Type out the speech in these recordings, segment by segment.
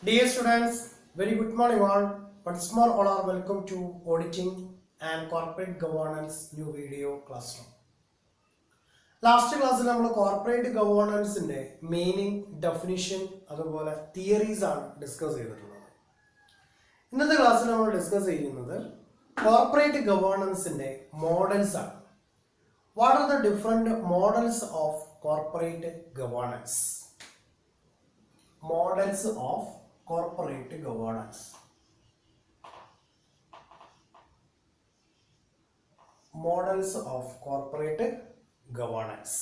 Dear students, very good morning all. Once more all are welcome to Auditing and Corporate Governance new video classroom. Last class we corporate governance meaning, definition, അതുപോലെ theories ആണ് discuss ചെയ്തിട്ടുള്ളത്. ഇന്നത്തെ ക്ലാസ്സിൽ നമ്മൾ discuss ചെയ്യുന്നത് corporate governance models ആണ്. What are the different models of corporate governance? Models of corporate governance. Models of corporate governance.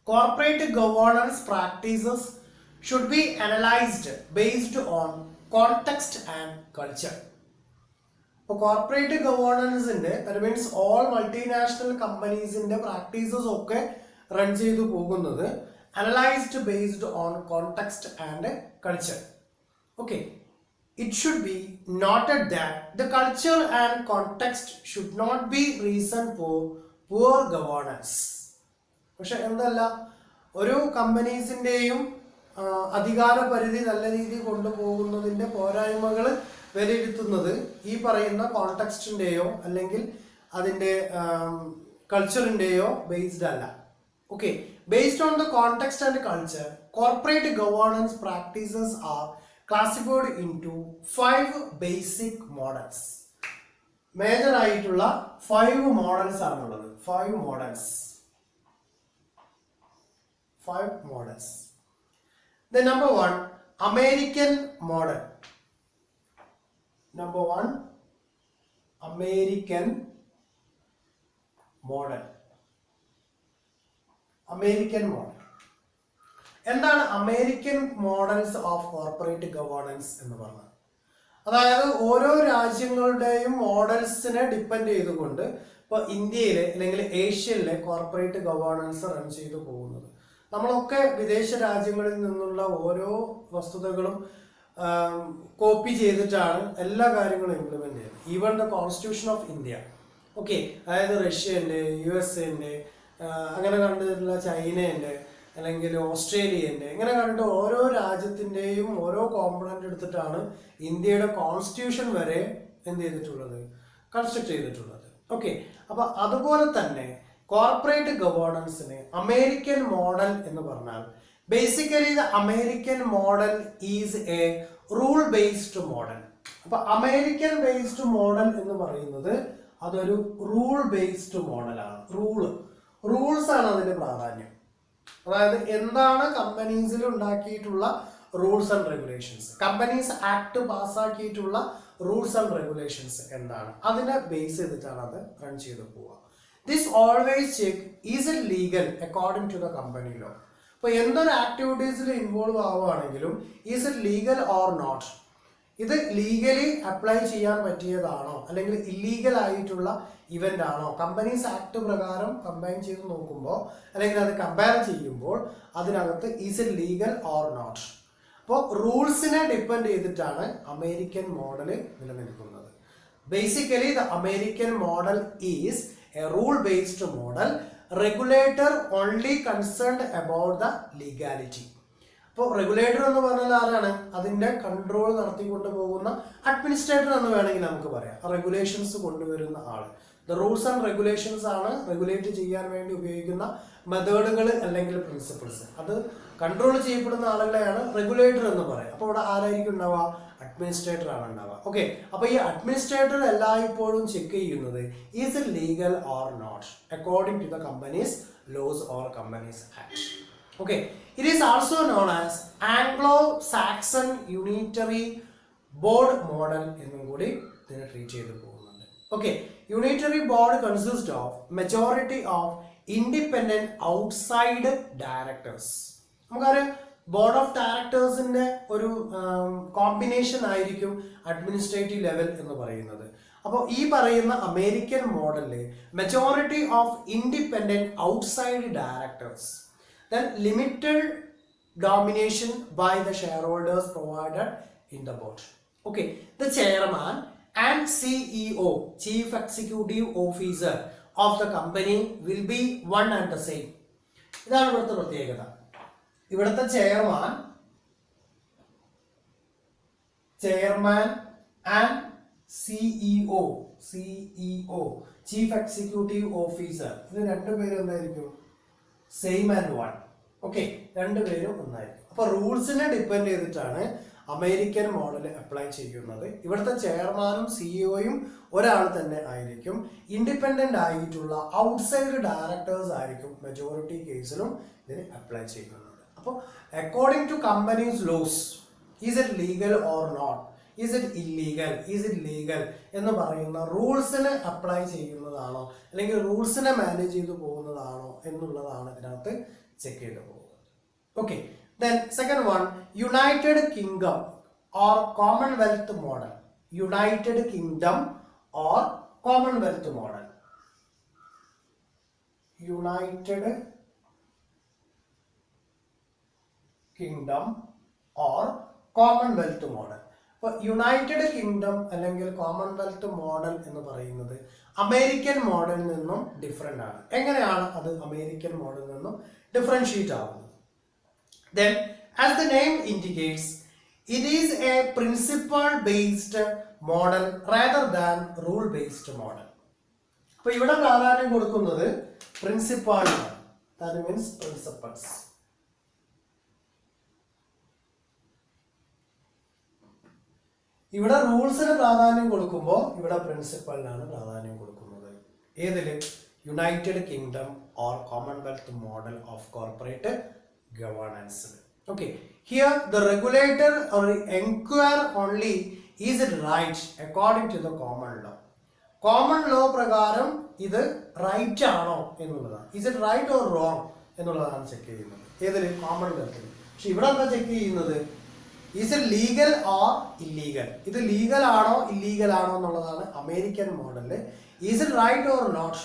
Corporate governance practices should be analyzed based on context and culture. So corporate governance that means all multinational companies practices okay run ചെയ്തു പോകുന്നത് analyzed based on context and culture. Okay, it should be noted that the culture and context should not be reason for poor governance. പക്ഷെ എന്തല്ല ഒരു കമ്പനീസിൻ്റെയും അധികാര പരിധി നല്ല രീതിയിൽ കൊണ്ടുപോകുന്നതിൻ്റെ പോരായ്മകൾ വിലയിരുത്തുന്നത് ഈ പറയുന്ന കോണ്ടെക്സ്റ്റിൻ്റെയോ അല്ലെങ്കിൽ അതിൻ്റെ കൾച്ചറിൻ്റെയോ ബേസ്ഡ് അല്ല. Okay, based on the context and culture, corporate governance practices are classified into 5 basic models. Major ആയിട്ടുള്ള 5 models ആണുള്ളത്. 5 models. The number 1, American model. Number 1, American model. American model. എന്താണ് American models of corporate governance എന്ന് പറഞ്ഞാൽ? അതായത് ഓരോ രാജ്യങ്ങളുടെയും മോഡൽസിനെ depend ചെയ്തുകൊണ്ട് ഇപ്പോൾ ഇന്ത്യയിലെ അല്ലെങ്കിൽ ഏഷ്യയിലെ കോർപ്പറേറ്റ് ഗവേണൻസ് റൺ ചെയ്തു പോകുന്നത്. നമ്മളൊക്കെ വിദേശ രാജ്യങ്ങളിൽ നിന്നുള്ള ഓരോ വസ്തുതകളും കോപ്പി ചെയ്തിട്ടാണ് എല്ലാ കാര്യങ്ങളും ഇംപ്ലിമെന്റ് ചെയ്യുന്നത്. Even the constitution of India. Okay, അതായത് റഷ്യൻ്റെ, USA അങ്ങനെ കണ്ടിട്ടുള്ള ചൈനേൻ്റെ അല്ലെങ്കിൽ ഓസ്ട്രേലിയൻ്റെ ഇങ്ങനെ കണ്ടിട്ട് ഓരോ രാജ്യത്തിൻ്റെയും ഓരോ കോമ്പണൻ്റ് എടുത്തിട്ടാണ് ഇന്ത്യയുടെ കോൺസ്റ്റിറ്റ്യൂഷൻ വരെ എന്ത് ചെയ്തിട്ടുള്ളത്, കൺസ്ട്രക്ട് ചെയ്തിട്ടുള്ളത്. ഓക്കെ, അപ്പോൾ അതുപോലെ തന്നെ കോർപ്പറേറ്റ് ഗവേണൻസിന് അമേരിക്കൻ മോഡൽ എന്ന് പറഞ്ഞാൽ basically the American model is a rule based model. അപ്പോൾ അമേരിക്കൻ ബേസ്ഡ് മോഡൽ എന്ന് പറയുന്നത് അതൊരു റൂൾ ബേസ്ഡ് മോഡലാണ്. റൂൾസ് ആണ് അതിന്റെ പ്രാധാന്യം. അതായത് എന്താണ് കമ്പനീസിൽ ഉണ്ടാക്കിയിട്ടുള്ള rules and regulations, companies act പാസ്സാക്കിയിട്ടുള്ള റൂൾസ് ആൻഡ് റെഗുലേഷൻസ് എന്താണ്, അതിനെ ബേസ് ചെയ്തിട്ടാണ് അത് റൺ ചെയ്ത് പോവുക. This always check is it legal according to the company law. അപ്പോൾ എന്തൊരു ആക്ടിവിറ്റീസിൽ ഇൻവോൾവ് ആവുകയാണെങ്കിലും is it legal or not, ഇത് ലീഗലി അപ്ലൈ ചെയ്യാൻ പറ്റിയതാണോ അല്ലെങ്കിൽ ഇല്ലീഗൽ ആയിട്ടുള്ള ഇവന്റ് ആണോ, കമ്പനീസ് ആക്ട് പ്രകാരം കമ്പൈൻ ചെയ്ത് നോക്കുമ്പോൾ അല്ലെങ്കിൽ അത് കമ്പയർ ചെയ്യുമ്പോൾ അതിനകത്ത് is it legal or not. അപ്പോൾ റൂൾസിനെ ഡിപ്പെൻഡ് ചെയ്തിട്ടാണ് അമേരിക്കൻ മോഡൽ നിലനിൽക്കുന്നത്. Basically the American model is a rule based model, regulator only concerned about the legality. ഇപ്പോൾ റെഗുലേറ്റർ എന്ന് പറഞ്ഞാൽ ആരാണ്? അതിൻ്റെ കൺട്രോൾ നടത്തിക്കൊണ്ട് പോകുന്ന അഡ്മിനിസ്ട്രേറ്റർ എന്ന് വേണമെങ്കിൽ നമുക്ക് പറയാം. റെഗുലേഷൻസ് കൊണ്ടുവരുന്ന ആള്. ദ റൂൾസ് ആൻഡ് റെഗുലേഷൻസ് ആണ് റെഗുലേറ്റ് ചെയ്യാൻ വേണ്ടി ഉപയോഗിക്കുന്ന മെത്തേഡുകൾ അല്ലെങ്കിൽ പ്രിൻസിപ്പിൾസ്. അത് കൺട്രോൾ ചെയ്യപ്പെടുന്ന ആളുകളെയാണ് റെഗുലേറ്റർ എന്ന് പറയാം. അപ്പോൾ ഇവിടെ ആരായിരിക്കും ഉണ്ടാവുക? അഡ്മിനിസ്ട്രേറ്റർ ആണ് ഉണ്ടാവുക. ഓക്കെ, അപ്പോൾ ഈ അഡ്മിനിസ്ട്രേറ്റർ എല്ലായ്പ്പോഴും ചെക്ക് ചെയ്യുന്നത് is it legal or not according to the companies laws or companies act. Okay, it is also known as Anglo-Saxon Unitary Board Model എന്നും കൂടി ഇതിനെ ട്രീറ്റ് ചെയ്ത് പോകുന്നുണ്ട്. Okay, unitary board consist of majority of independent outside directors. നമുക്കറിയാം board of ഡയറക്ടേഴ്സിന്റെ ഒരു combination ആയിരിക്കും administrative level എന്ന് പറയുന്നത്. അപ്പോൾ ഈ പറയുന്ന അമേരിക്കൻ മോഡലില് majority of independent outside directors, then limited domination by the shareholders provided in the board. Okay, the chairman and CEO, chief executive officer of the company will be one and the same. ഇതാണ് ഇവിടുത്തെ പ്രത്യേകത. ഇവിടുത്തെ chairman chairman and CEO, chief executive officer, ഇത് രണ്ടുപേരും എന്തായിരിക്കും? Same and one. Okay, രണ്ടുപേരും ഒന്നായിരിക്കും. അപ്പൊ റൂൾസിനെ ഡിപ്പെൻഡ് ചെയ്തിട്ടാണ് അമേരിക്കൻ മോഡൽ അപ്ലൈ ചെയ്യുന്നത്. ഇവിടുത്തെ ചെയർമാനും സിഇഒയും ഒരാൾ തന്നെ ആയിരിക്കും. ഇൻഡിപെൻഡന്റ് ആയിട്ടുള്ള ഔട്ട്സൈഡ് ഡയറക്ടേഴ്സ് ആയിരിക്കും മെജോറിറ്റി കേസിലും ഇതിന് അപ്ലൈ ചെയ്യുന്നത്. അപ്പോൾ according to companies laws, is it legal or not, is it illegal, is it legal എന്ന് പറയുന്ന റൂൾസിന് അപ്ലൈ ചെയ്യുന്നതാണോ അല്ലെങ്കിൽ റൂൾസിനെ മാനേജ് ചെയ്തു പോകുന്നതാണോ എന്നുള്ളതാണ് ഇതിനകത്ത് ചെക്ക് ചെയ്ത് പോകുന്നത്. Okay, then second one, United Kingdom or Commonwealth model. United Kingdom or Commonwealth model. United Kingdom or Commonwealth model. അപ്പോൾ യുണൈറ്റഡ് കിങ്ഡം അല്ലെങ്കിൽ കോമൺവെൽത്ത് മോഡൽ എന്ന് പറയുന്നത് അമേരിക്കൻ മോഡലിൽ നിന്നും ഡിഫറെൻ്റ് ആണ്. എങ്ങനെയാണ് അത് അമേരിക്കൻ മോഡലിൽ നിന്നും ഡിഫറൻഷിയേറ്റ് ആവുന്നത്? Then, as the name indicates, it is a principle-based model rather than rule-based model. അപ്പോൾ ഇവിടെ പ്രാധാന്യം കൊടുക്കുന്നത് പ്രിൻസിപ്പാളിനാണ്. That means principles. ഇവിടെ റൂൾസിന് പ്രാധാന്യം കൊടുക്കുമ്പോൾ ഇവിടെ പ്രിൻസിപ്പലിനാണ് പ്രാധാന്യം കൊടുക്കുന്നത്. ഏതില്? United Kingdom or Commonwealth model of corporate governance. Okay, here the regulator or inquire only is it right according to the common law. Common law പ്രകാരം ഇത് റൈറ്റ് ആണോ എന്നുള്ളതാണ്. is it right or wrong എന്നുള്ളതാണ് check ചെയ്യുന്നത് ഏതില്? കോമൺവെൽത്തിൽ. പക്ഷെ ഇവിടെ എന്താ check ചെയ്യുന്നത്? is it legal or illegal, ഇത് ലീഗൽ ആണോ ഇല്ലീഗൽ ആണോ എന്നുള്ളതാണ് American മോഡലില്. is it right or not,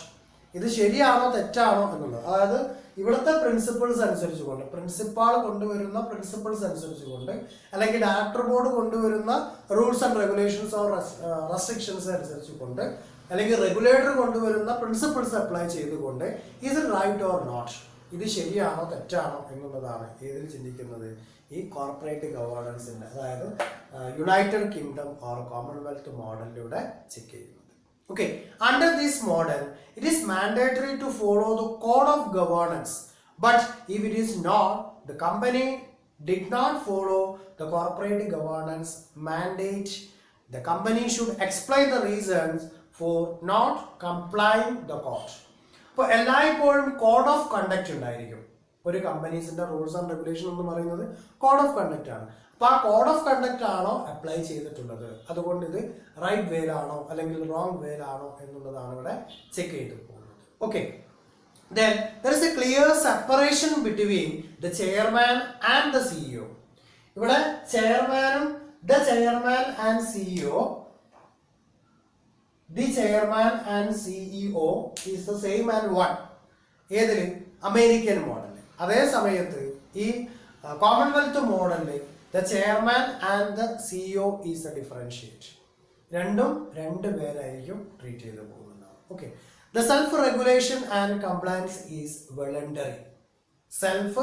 ഇത് ശരിയാണോ തെറ്റാണോ എന്നുള്ളത്. അതായത് ഇവിടുത്തെ പ്രിൻസിപ്പിൾസ് അനുസരിച്ചുകൊണ്ട്, പ്രിൻസിപ്പാൾ കൊണ്ടുവരുന്ന പ്രിൻസിപ്പിൾസ് അനുസരിച്ചുകൊണ്ട് അല്ലെങ്കിൽ ഡയറക്ടർ ബോർഡ് കൊണ്ടുവരുന്ന rules and regulations or restrictions അനുസരിച്ചുകൊണ്ട് അല്ലെങ്കിൽ റെഗുലേറ്റർ കൊണ്ടുവരുന്ന പ്രിൻസിപ്പിൾസ് അപ്ലൈ ചെയ്തുകൊണ്ട് is it right or not, ഇത് ശരിയാണോ തെറ്റാണോ എന്നുള്ളതാണ് ഏതിൽ ചിന്തിക്കുന്നത്? ഈ കോർപ്പറേറ്റ് ഗവേണൻസിന്റെ, അതായത് യുണൈറ്റഡ് കിങ്ഡം ഓർ കോമൺവെൽത്ത് മോഡലിലൂടെ ചെക്ക് ചെയ്യുന്നത്. Okay, under this model, it is mandatory to follow the code of governance. But if it is not, the company did not follow the corporate governance mandate, the company should explain the reasons for not complying the code. അപ്പോൾ എല്ലായ്പ്പോഴും code of conduct ഉണ്ടായിരിക്കും. ഒരു കമ്പനീസിന്റെ rules and regulation എന്ന് പറയുന്നത് code of conduct ആണ്. അപ്പൊ ആ code of conduct ആണോ അപ്ലൈ ചെയ്തിട്ടുള്ളത്, അതുകൊണ്ട് ഇത് റൈറ്റ് വേയിലാണോ അല്ലെങ്കിൽ റോങ് വേയിലാണോ എന്നുള്ളതാണ് ഇവിടെ ചെക്ക് ചെയ്ത് പോകുന്നത്. Okay, then there is a clear separation between the chairman and the CEO. ഇവിടെ ചെയർമാനും the chairman and CEO, the chairman and CEO is the same and one. ഏതില്? അമേരിക്കൻ മോഡലിൽ. അതേ സമയത്ത് ഈ കോമൺവെൽത്ത് മോഡലിൽ the chairman and the CEO is a differentiate. രണ്ടും രണ്ട് പേരായിരിക്കും ട്രീറ്റ് ചെയ്ത് പോകുന്നത്. Okay, the self regulation and compliance is voluntary. self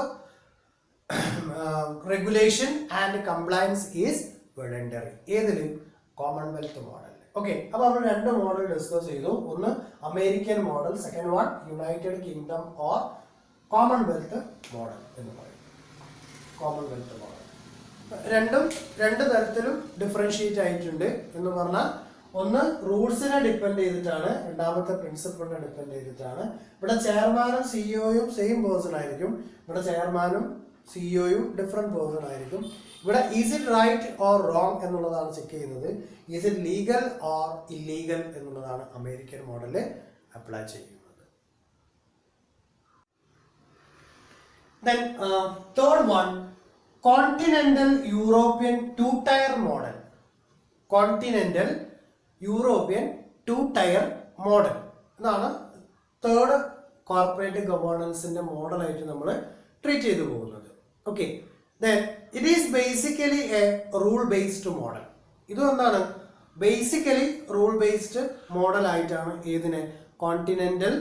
regulation and compliance is voluntary. ഏതില്? Commonwealth model. ഓക്കെ, അപ്പൊ നമ്മൾ രണ്ട് മോഡൽ ഡിസ്കസ് ചെയ്തു. ഒന്ന് American model, second one United Kingdom or Commonwealth model എന്ന് പറയും. കോമൺവെൽത്ത് മോഡൽ രണ്ടും രണ്ട് തരത്തിലും ഡിഫറൻഷിയേറ്റ് ആയിട്ടുണ്ട് എന്ന് പറഞ്ഞാൽ, ഒന്ന് റൂൾസിനെ ഡിപ്പെൻഡ് ചെയ്തിട്ടാണ്, രണ്ടാമത്തെ പ്രിൻസിപ്പിളിനെ ഡിപ്പെൻഡ് ചെയ്തിട്ടാണ്. ഇവിടെ ചെയർമാനും സിഇഒയും സെയിം പേഴ്സൺ ആയിരിക്കും, ഇവിടെ ചെയർമാനും സിഇഒയും ഡിഫറെന്റ് പേഴ്സൺ ആയിരിക്കും. ഇവിടെ is it right or wrong എന്നുള്ളതാണ് ചെക്ക് ചെയ്യുന്നത്. Is it legal or illegal എന്നുള്ളതാണ് അമേരിക്കൻ മോഡലിൽ അപ്ലൈ ചെയ്യുന്നത്. Then third one, continental European two-tier model. Continental European two-tier model എന്നാണ് തേർഡ് കോർപ്പറേറ്റ് ഗവേണൻസിന്റെ മോഡലായിട്ട് നമ്മൾ ട്രീറ്റ് ചെയ്തു പോകുന്നത്. Okay, then it is basically a rule based model. ഇത് എന്താണ്? ബേസിക്കലി റൂൾ ബേസ്ഡ് മോഡൽ ആയിട്ടാണ് ഏതിനെ? കോണ്ടിനെന്റൽ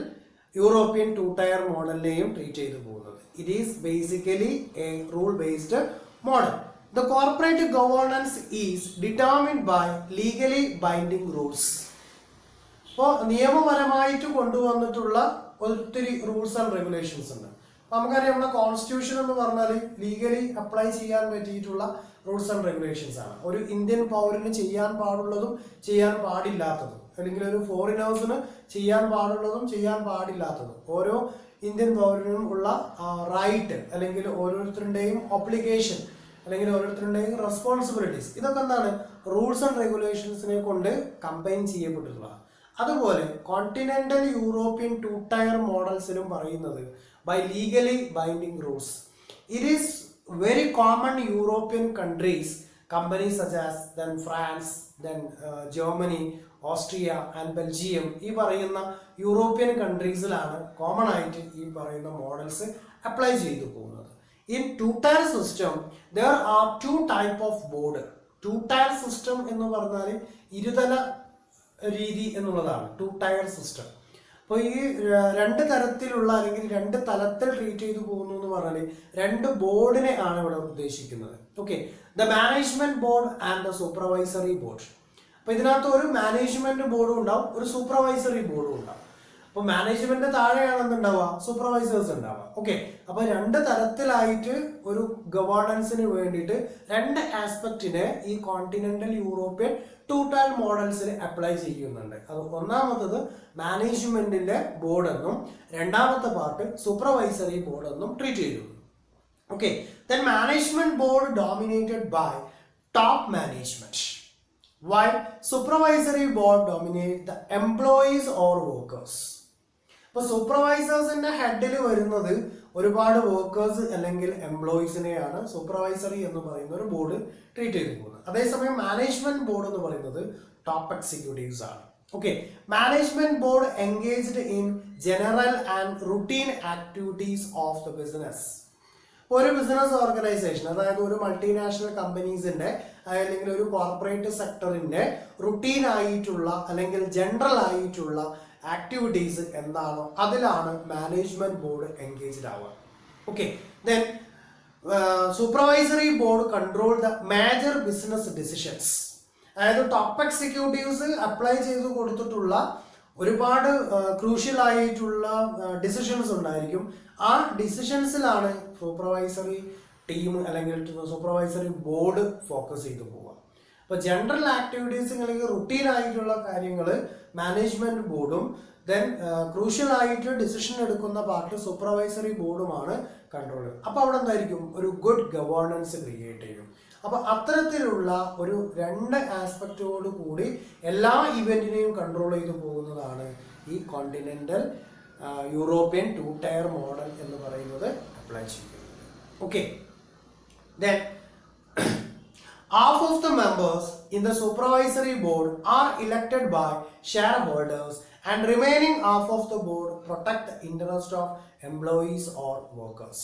യൂറോപ്യൻ ടു ടയർ മോഡലിനെയും treat ചെയ്തു പോകുന്നത്. It is basically a rule based model. The corporate governance is determined by legally binding rules. അപ്പോൾ നിയമപരമായിട്ട് കൊണ്ടുവന്നിട്ടുള്ള ഒത്തിരി റൂൾസ് ആൻഡ് റെഗുലേഷൻസ് ഉണ്ട്. നമുക്കറിയാം നമ്മുടെ കോൺസ്റ്റിറ്റ്യൂഷൻ എന്ന് പറഞ്ഞാൽ ലീഗലി അപ്ലൈ ചെയ്യാൻ പറ്റിയിട്ടുള്ള റൂൾസ് ആൻഡ് റെഗുലേഷൻസ് ആണ്. ഒരു ഇന്ത്യൻ പൗരന് ചെയ്യാൻ പാടുള്ളതും ചെയ്യാൻ പാടില്ലാത്തതും, അല്ലെങ്കിൽ ഒരു ഫോറിനേഴ്സിന് ചെയ്യാൻ പാടുള്ളതും ചെയ്യാൻ പാടില്ലാത്തതും, ഓരോ ഇന്ത്യൻ പൗരനും ഉള്ള റൈറ്റ്, അല്ലെങ്കിൽ ഓരോരുത്തരുടെയും ഒബ്ലിഗേഷൻ, അല്ലെങ്കിൽ ഓരോരുത്തരുടെയും റെസ്പോൺസിബിലിറ്റീസ്, ഇതൊക്കെ എന്താണ് റൂൾസ് ആൻഡ് റെഗുലേഷൻസിനെ കൊണ്ട് കമ്പൈൻ ചെയ്യപ്പെട്ടിട്ടുള്ളതാണ്. അതുപോലെ കോണ്ടിനെന്റൽ യൂറോപ്യൻ ടു ടയർ മോഡൽസിലും പറയുന്നത് by legally binding rules. It is very common European countries, companies such as then France, then Germany, Austria and Belgium, ഈ പറയുന്ന യൂറോപ്യൻ കൺട്രീസിലാണ് കോമൺ ആയിട്ട് ഈ പറയുന്ന മോഡൽസ് അപ്ലൈ ചെയ്തു പോകുന്നത്. In two tier system there are two type of board. Two tier system എന്ന് പറഞ്ഞാൽ ഇരുതല രീതി എന്നുള്ളതാണ് ടു ടയർ സിസ്റ്റം. അപ്പോൾ ഈ രണ്ട് തരത്തിലുള്ള, അല്ലെങ്കിൽ രണ്ട് തലത്തിൽ ട്രീറ്റ് ചെയ്തു പോകുന്നു എന്ന് പറഞ്ഞാൽ രണ്ട് ബോർഡിനെ ആണ് ഇവിടെ ഉദ്ദേശിക്കുന്നത്. Okay, the management board and the supervisory board. അപ്പോൾ ഇതിനകത്ത് ഒരു മാനേജ്മെന്റ് ബോർഡും ഉണ്ടാവും, ഒരു സൂപ്പർവൈസറി ബോർഡും ഉണ്ടാവും. അപ്പോൾ മാനേജ്മെന്റ് താഴെയാണെന്നുണ്ടാവുക, സൂപ്പർവൈസേഴ്സ് ഉണ്ടാവുക. ഓക്കെ, അപ്പോൾ രണ്ട് തരത്തിലായിട്ട് ഒരു ഗവേണൻസിന് വേണ്ടിയിട്ട് രണ്ട് ആസ്പെക്റ്റിനെ ഈ കോണ്ടിനെന്റൽ യൂറോപ്യൻ ടു ടയർ മോഡൽസിൽ അപ്ലൈ ചെയ്യുന്നുണ്ട്. അത് ഒന്നാമത്തത് മാനേജ്മെന്റിന്റെ ബോർഡ് എന്നും രണ്ടാമത്തെ പാർട്ട് സൂപ്പർവൈസറി ബോർഡ് എന്നും ട്രീറ്റ് ചെയ്യുന്നു. Okay, then management board dominated by top management, while supervisory board dominate the employees or workers. അപ്പോൾ സൂപ്പർവൈസേഴ്സിന്റെ ഹെഡിൽ വരുന്നത് ഒരുപാട് വർക്കേഴ്സ് അല്ലെങ്കിൽ എംപ്ലോയീസിനെയാണ് സൂപ്പർവൈസറി എന്ന് പറയുന്ന ഒരു ബോർഡ് ട്രീറ്റ് ചെയ്തു പോകുന്നത്. അതേസമയം മാനേജ്മെന്റ് ബോർഡ് എന്ന് പറയുന്നത് ടോപ്പ് എക്സിക്യൂട്ടീവ്സ് ആണ്. Okay, management board engaged in general and routine activities of the business. ഒരു ബിസിനസ് ഓർഗനൈസേഷൻ, അതായത് ഒരു മൾട്ടിനാഷണൽ കമ്പനീസിന്റെ അല്ലെങ്കിൽ ഒരു കോർപ്പറേറ്റ് സെക്ടറിന്റെ റുട്ടീൻ ആയിട്ടുള്ള അല്ലെങ്കിൽ ജനറൽ ആയിട്ടുള്ള ആക്ടിവിറ്റീസ് എന്താണോ അതിലാണ് മാനേജ്മെന്റ് ബോർഡ് എൻഗേജ്ഡ് ആവുക. Okay, then supervisory board control the major business decisions. അതായത് ടോപ്പ് എക്സിക്യൂട്ടീവ്സ് അപ്ലൈ ചെയ്ത് കൊടുത്തിട്ടുള്ള ഒരുപാട് ക്രൂഷ്യൽ ആയിട്ടുള്ള ഡിസിഷൻസ് ഉണ്ടായിരിക്കും. ആ ഡിസിഷൻസിലാണ് സൂപ്പർവൈസറി ടീം അല്ലെങ്കിൽ സൂപ്പർവൈസറി ബോർഡ് ഫോക്കസ് ചെയ്തു പോവുക. അപ്പോൾ ജനറൽ ആക്ടിവിറ്റീസ് അല്ലെങ്കിൽ റുട്ടീൻ ആയിട്ടുള്ള കാര്യങ്ങൾ മാനേജ്മെന്റ് ബോർഡും, ദെൻ ക്രൂഷ്യൽ ആയിട്ട് ഡിസിഷൻ എടുക്കുന്ന പാർട്ട് സൂപ്പർവൈസറി ബോർഡുമാണ് കൺട്രോൾ ചെയ്യുന്നത്. അപ്പോൾ അവിടെ എന്തായിരിക്കും, ഒരു ഗുഡ് ഗവേണൻസ് ക്രിയേറ്റ് ചെയ്യും. അപ്പോൾ അത്തരത്തിലുള്ള ഒരു രണ്ട് ആസ്പെക്റ്റോട് കൂടി എല്ലാ ഇവന്റിനെയും കൺട്രോൾ ചെയ്തു പോകുന്നതാണ് ഈ continental European two tyre model എന്ന് പറയുന്നത് അപ്ലൈ ചെയ്യുന്നത്. Okay, then half of the members in the supervisory board are elected by shareholders and remaining half of the board protect the interest of employees or workers.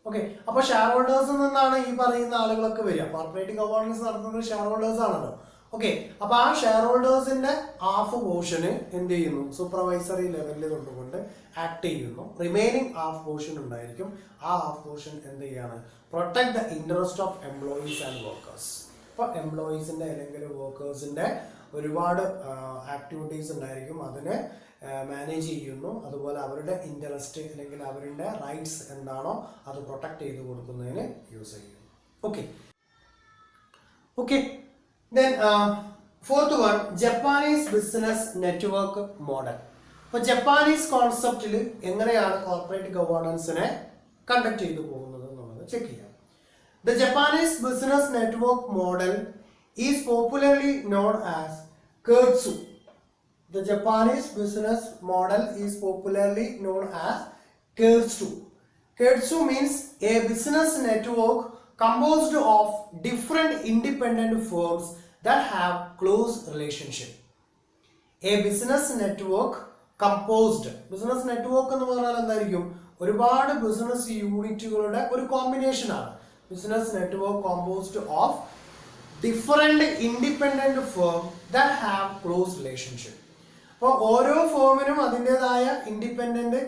Okay, അപ്പോൾ share ഹോൾഡേഴ്സിൽ നിന്നാണ് ഈ പറയുന്ന ആളുകളൊക്കെ വരിക. Corporate governance നടത്തുന്നത് share holders ആണല്ലോ. Okay, അപ്പോൾ ആ ഷെയർ ഹോൾഡേഴ്സിന്റെ ഹാഫ് പോർഷന് എന്ത് ചെയ്യുന്നു, സൂപ്പർവൈസറി ലെവലിൽ കൊണ്ടുകൊണ്ട് ആക്ട് ചെയ്യുന്നു. റിമൈനിങ് ഹാഫ് പോർഷൻ ഉണ്ടായിരിക്കും. ആ ഹാഫ് പോർഷൻ എന്ത് ചെയ്യാണ്, protect the interest of employees and workers. അപ്പോൾ എംപ്ലോയീസിന്റെ അല്ലെങ്കിൽ വർക്കേഴ്സിന്റെ ഒരുപാട് ആക്ടിവിറ്റീസ് ഉണ്ടായിരിക്കും, അതിനെ മാനേജ് ചെയ്യുന്നു. അതുപോലെ അവരുടെ ഇൻട്രസ്റ്റ് അല്ലെങ്കിൽ അവരുടെ റൈറ്റ്സ് എന്താണോ അത് പ്രൊട്ടക്ട് ചെയ്ത് കൊടുക്കുന്നതിന് യൂസ് ചെയ്യുന്നു. Okay, okay, then fourth one, Japanese business network model. അപ്പോൾ ജപ്പാനീസ് കോൺസെപ്റ്റിൽ എങ്ങനെയാണ് കോർപ്പറേറ്റ് ഗവേണൻസിനെ കണ്ടക്ട് ചെയ്തു പോകുന്നത് എന്നുള്ളത് ചെക്ക് ചെയ്യാം. The Japanese business network model is popularly known as keiretsu. The Japanese business model is popularly known as Keiretsu. Keiretsu means a business network composed of different independent firms that have close relationship. A business network composed. Business network എന്ന് പറഞ്ഞാൽ എന്തായിരിക്കും, ഒരുപാട് business യൂണിറ്റുകളുടെ ഒരു combination ആണ്. Business network composed of different independent firms that have close relationship. അപ്പോൾ ഓരോ ഫോമിനും അതിൻ്റെതായ ഇൻഡിപെൻഡന്റ്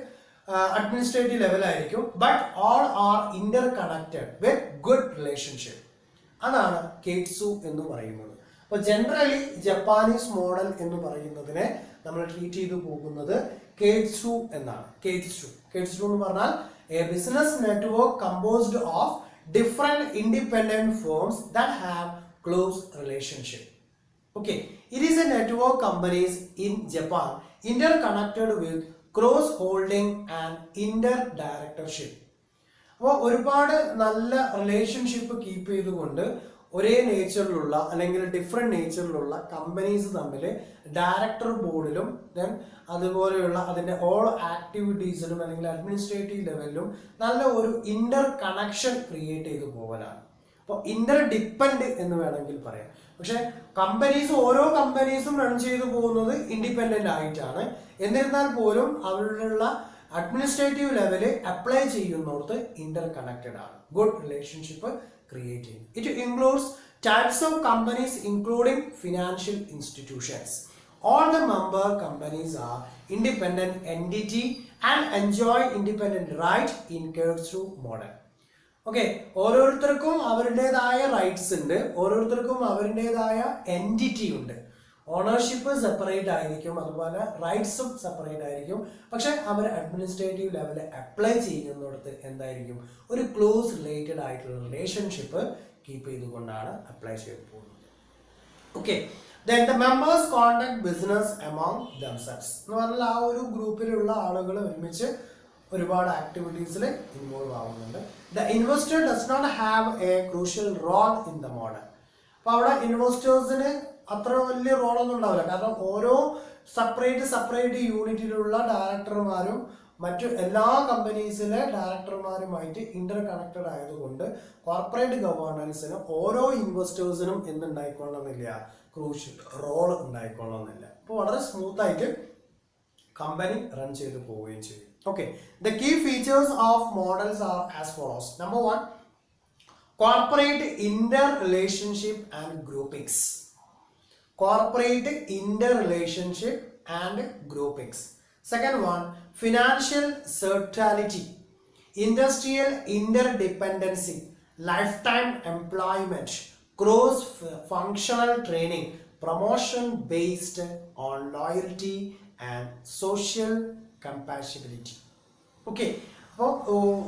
അഡ്മിനിസ്ട്രേറ്റീവ് ലെവൽ ആയിരിക്കും, but all are Inter connected with good relationship. അതാണ് കേറ്റ്സു എന്ന് പറയുന്നത്. അപ്പോൾ ജനറലി ജപ്പാനീസ് മോഡൽ എന്ന് പറയുന്നതിനെ നമ്മൾ ട്രീറ്റ് ചെയ്തു പോകുന്നത് കേറ്റ്സു എന്നാണ്. കേറ്റ്സു എന്ന് പറഞ്ഞാൽ A business network composed of different independent firms that have close relationship. Okay, it is a network companies in Japan interconnected with cross holding and interdirectorship. അപ്പോൾ ഒരുപാട് നല്ല റിലേഷൻഷിപ്പ് കീപ്പ് ചെയ്തുകൊണ്ട് ഒരേ നേച്ചറിലുള്ള അല്ലെങ്കിൽ ഡിഫറെൻറ്റ് നേച്ചറിലുള്ള കമ്പനീസ് തമ്മിൽ ഡയറക്ടർ ബോർഡിലും ദെൻ അതുപോലെയുള്ള അതിൻ്റെ all ആക്ടിവിറ്റീസിലും അല്ലെങ്കിൽ അഡ്മിനിസ്ട്രേറ്റീവ് ലെവലിലും നല്ല ഒരു ഇന്റർ കണക്ഷൻ ക്രിയേറ്റ് ചെയ്തു പോകലാണ്. അപ്പോൾ ഇന്റർ ഡിപ്പെൻഡ് എന്ന് വേണമെങ്കിൽ പറയാം. പക്ഷെ ഓരോ കമ്പനീസും റൺ ചെയ്തു പോകുന്നത് ഇൻഡിപെൻഡന്റ് ആയിട്ടാണ്. എന്നിരുന്നാൽ പോലും അവരുടെ അഡ്മിനിസ്ട്രേറ്റീവ് ലെവല് അപ്ലൈ ചെയ്യുന്നോർത്ത് ഇന്റർ കണക്റ്റഡ് ആണ്. ഗുഡ് റിലേഷൻഷിപ്പ് ക്രിയേറ്റ് ചെയ്യുന്നു. It includes types of companies including financial institutions. All the member companies are independent entity and enjoy independent right in Keiretsu model. Okay, ഓരോരുത്തർക്കും അവരുടേതായ rights ഉണ്ട്, ഓരോരുത്തർക്കും അവരുടേതായ entity ഉണ്ട്. Ownership separate ആയിരിക്കും, അതുപോലെ റൈറ്റ്സും സെപ്പറേറ്റ് ആയിരിക്കും. പക്ഷെ അവർ അഡ്മിനിസ്ട്രേറ്റീവ് ലെവലിൽ അപ്ലൈ ചെയ്യുന്നിടത്ത് എന്തായിരിക്കും, ഒരു ക്ലോസ് റിലേറ്റഡ് ആയിട്ടുള്ള റിലേഷൻഷിപ്പ് കീപ്പ് ചെയ്തുകൊണ്ടാണ് അപ്ലൈ ചെയ്ത് പോകുന്നത്. Okay, then the members conduct business among themselves എന്ന് പറഞ്ഞാൽ ആ ഒരു ഗ്രൂപ്പിലുള്ള ആളുകൾ ഒരുമിച്ച് ഒരുപാട് ആക്ടിവിറ്റീസിൽ ഇൻവോൾവ് ആവുന്നുണ്ട്. The investor does not have a crucial role in the model. അപ്പോൾ അവിടെ ഇൻവെസ്റ്റേഴ്സിന് അത്ര വലിയ റോളൊന്നും ഉണ്ടാവില്ല. കാരണം ഓരോ സെപ്പറേറ്റ് യൂണിറ്റിലുള്ള ഡയറക്ടർമാരും മറ്റു എല്ലാ കമ്പനീസിലെ ഡയറക്ടർമാരുമായിട്ട് ഇന്റർ കണക്റ്റഡ് ആയതുകൊണ്ട് കോർപ്പറേറ്റ് ഗവേണൻസിന് ഓരോ ഇൻവെസ്റ്റേഴ്സിനും എന്തുണ്ടായിക്കൊള്ളുന്നില്ല, ക്രൂഷ്യൽ റോൾ ഉണ്ടായിക്കൊള്ളുന്നില്ല. അപ്പോൾ വളരെ സ്മൂത്ത് ആയിട്ട് കമ്പനി റൺ ചെയ്ത് പോവുകയും ചെയ്യും. Okay, the key features of models are as follows. Number 1, corporate interrelationship and groupings. Corporate interrelationship and groupings. Second one, financial certainty, industrial interdependency, lifetime employment, cross functional training, promotion based on loyalty and social compatibility. Okay, അപ്പോൾ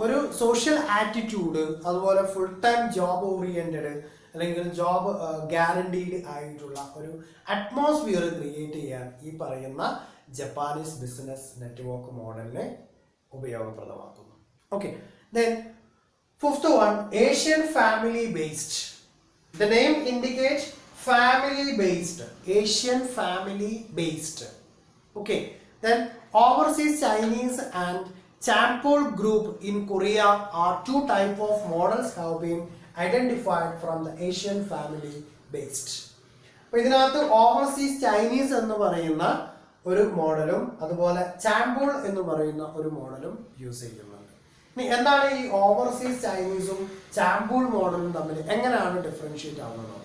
ഒരു social attitude, അതുപോലെ full time job oriented അല്ലെങ്കിൽ job guaranteed ആയിട്ടുള്ള ഒരു atmosphere create ചെയ്യാൻ ഈ പറയുന്ന Japanese business network മോഡലിനെ ഉപയോഗപ്രദമാക്കുന്നു. Okay, then fifth one, Asian family based. The name indicate family based, Asian family based. Okay, then overseas Chinese and Champol group in Korea are two type of models have been identified from the Asian family based. അപ്പോൾ ഇതിനകത്ത് overseas Chinese എന്ന് പറയുന്ന ഒരു മോഡലും അതുപോലെ ചാംപോൾ എന്ന് പറയുന്ന ഒരു മോഡലും യൂസ് ചെയ്യുന്നുണ്ട്. ഇനി എന്താണ് ഈ ഓവർസീസ് ചൈനീസും ചാംപോൾ മോഡലും തമ്മിൽ എങ്ങനെയാണ് ഡിഫറൻഷിയേറ്റ് ആവുന്നത്?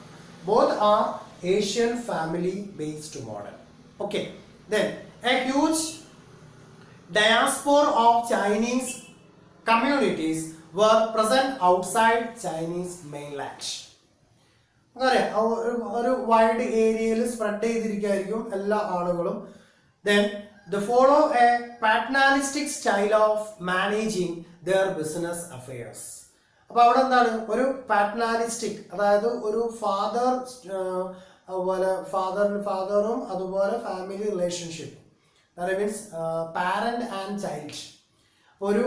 Both are Asian family based model. Okay, then a huge diaspora of Chinese communities were present outside Chinese mainland. ഒരു വൈഡ് ഏരിയയിൽ സ്പ്രെഡ് ചെയ്തിരിക്കുകയായിരിക്കും എല്ലാ ആളുകളും. Then they follow a paternalistic style of managing their business affairs. അപ്പോൾ അവിടെ എന്താണ്, ഒരു പാറ്റർനാലിസ്റ്റിക്, അതായത് ഒരു അതുപോലെ ഫാദറും അതുപോലെ family relationship, means parent and child. ഒരു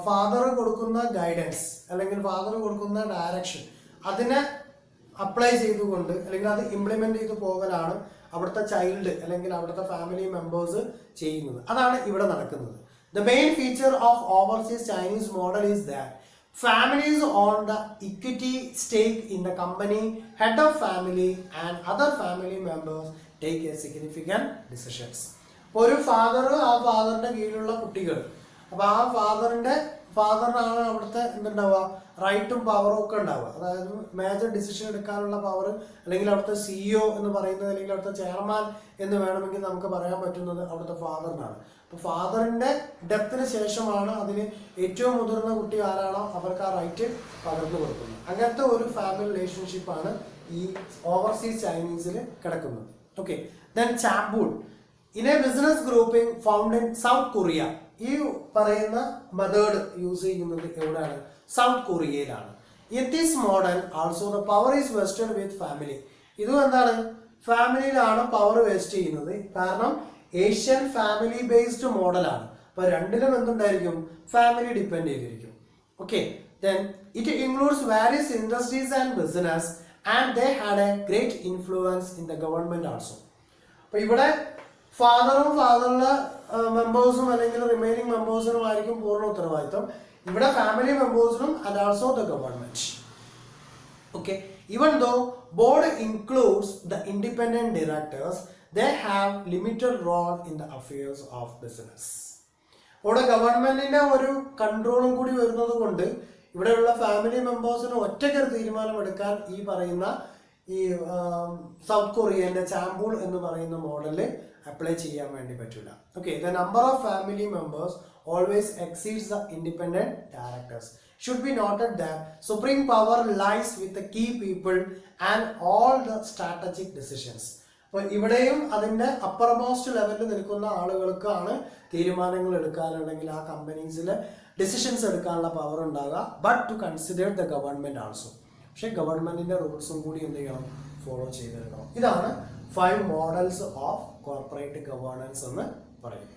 ഫാദർ കൊടുക്കുന്ന ഗൈഡൻസ് അല്ലെങ്കിൽ ഫാദർ കൊടുക്കുന്ന ഡയറക്ഷൻ അതിനെ അപ്ലൈ ചെയ്തുകൊണ്ട് അല്ലെങ്കിൽ അത് ഇംപ്ലിമെന്റ് ചെയ്തു പോകലാണ് അവിടുത്തെ ചൈൽഡ് അല്ലെങ്കിൽ അവിടുത്തെ ഫാമിലി മെമ്പേഴ്സ് ചെയ്യുന്നത്. അതാണ് ഇവിടെ നടക്കുന്നത്. The main feature of overseas Chinese model is that families own the equity stake in the company, head of family and other family members take a significant decisions. ഒരു father, ആ ഫാദറിന്റെ കീഴിലുള്ള കുട്ടികൾ, അപ്പോൾ ആ ഫാദറിനാണ് അവിടുത്തെ എന്തുണ്ടാവുക, റൈറ്റും പവറും ഒക്കെ ഉണ്ടാവുക. അതായത് മേജർ ഡിസിഷൻ എടുക്കാനുള്ള പവർ, അല്ലെങ്കിൽ അവിടുത്തെ CEO എന്ന് പറയുന്നത്, അല്ലെങ്കിൽ അവിടുത്തെ ചെയർമാൻ എന്ന് വേണമെങ്കിൽ നമുക്ക് പറയാൻ പറ്റുന്നത് അവിടുത്തെ ഫാദറിനാണ്. അപ്പോൾ ഫാദറിന്റെ ഡെത്തിന് ശേഷമാണ് അതിന് ഏറ്റവും മുതിർന്ന കുട്ടി ആരാണോ അവർക്ക് ആ റൈറ്റ് പകർന്നു കൊടുക്കുന്നത്. അങ്ങനത്തെ ഒരു ഫാമിലി റിലേഷൻഷിപ്പാണ് ഈ ഓവർസീസ് ചൈനീസിൽ കിടക്കുന്നത്. Okay, then chaebol in a business grouping found in South Korea. ഈ പറയുന്ന മെത്തേഡ് യൂസ് ചെയ്യുന്നത് എവിടെയാണ്? സൗത്ത് കൊറിയയിലാണ്. In this model also the power is vested with family. ഇതും എന്താണ്, ഫാമിലിയിലാണ് പവർ വേസ്റ്റ് ചെയ്യുന്നത്. കാരണം ഏഷ്യൻ ഫാമിലി ബേസ്ഡ് മോഡലാണ്. അപ്പൊ രണ്ടിലും എന്തുണ്ടായിരിക്കും? ഫാമിലി ഡിപ്പെൻഡ് ചെയ്തിരിക്കും. Okay, then it includes various industries and business and they had A great influence in the government also. അപ്പൊ ഇവിടെ ഫാദറിന്റെ മെമ്പേഴ്സും അല്ലെങ്കിൽ റിമൈനിങ് മെമ്പേഴ്സിനും ആയിരിക്കും പൂർണ്ണ ഉത്തരവാദിത്വം. ഇവിടെ ഫാമിലി മെമ്പേഴ്സിനും and also the government. Okay, even though board includes the independent directors, they have limited role in the affairs of business. ഇവിടെ ഗവൺമെന്റിന്റെ ഒരു കൺട്രോളും കൂടി വരുന്നത് കൊണ്ട് ഇവിടെയുള്ള ഫാമിലി മെമ്പേഴ്സിന് ഒറ്റയ്ക്കൊരു തീരുമാനം എടുക്കാൻ ഈ പറയുന്ന ഈ സൗത്ത് കൊറിയന്റെ ചാംബൂൾ എന്ന് പറയുന്ന മോഡലിൽ അപ്ലൈ ചെയ്യാൻ വേണ്ടി പറ്റില്ല. Okay, the number of family members always exceeds the independent directors. Should be noted that supreme power lies with the key people and all the strategic decisions. അപ്പോൾ ഇവിടെയും അതിൻ്റെ അപ്പർ മോസ്റ്റ് ലെവലിൽ നിൽക്കുന്ന ആളുകൾക്കാണ് തീരുമാനങ്ങൾ എടുക്കാനുണ്ടെങ്കിൽ ആ കമ്പനീസിൽ ഡിസിഷൻസ് എടുക്കാനുള്ള പവർ ഉണ്ടാകുക. But to consider the government also. പക്ഷെ ഗവൺമെന്റിന്റെ റൂൾസും കൂടി എന്ത് ചെയ്യണം? ഫോളോ ചെയ്തെടുക്കണം. ഇതാണ് 5 മോഡൽസ് ഓഫ് കോർപ്പറേറ്റ് ഗവേണൻസ് എന്ന് പറയുന്നത്.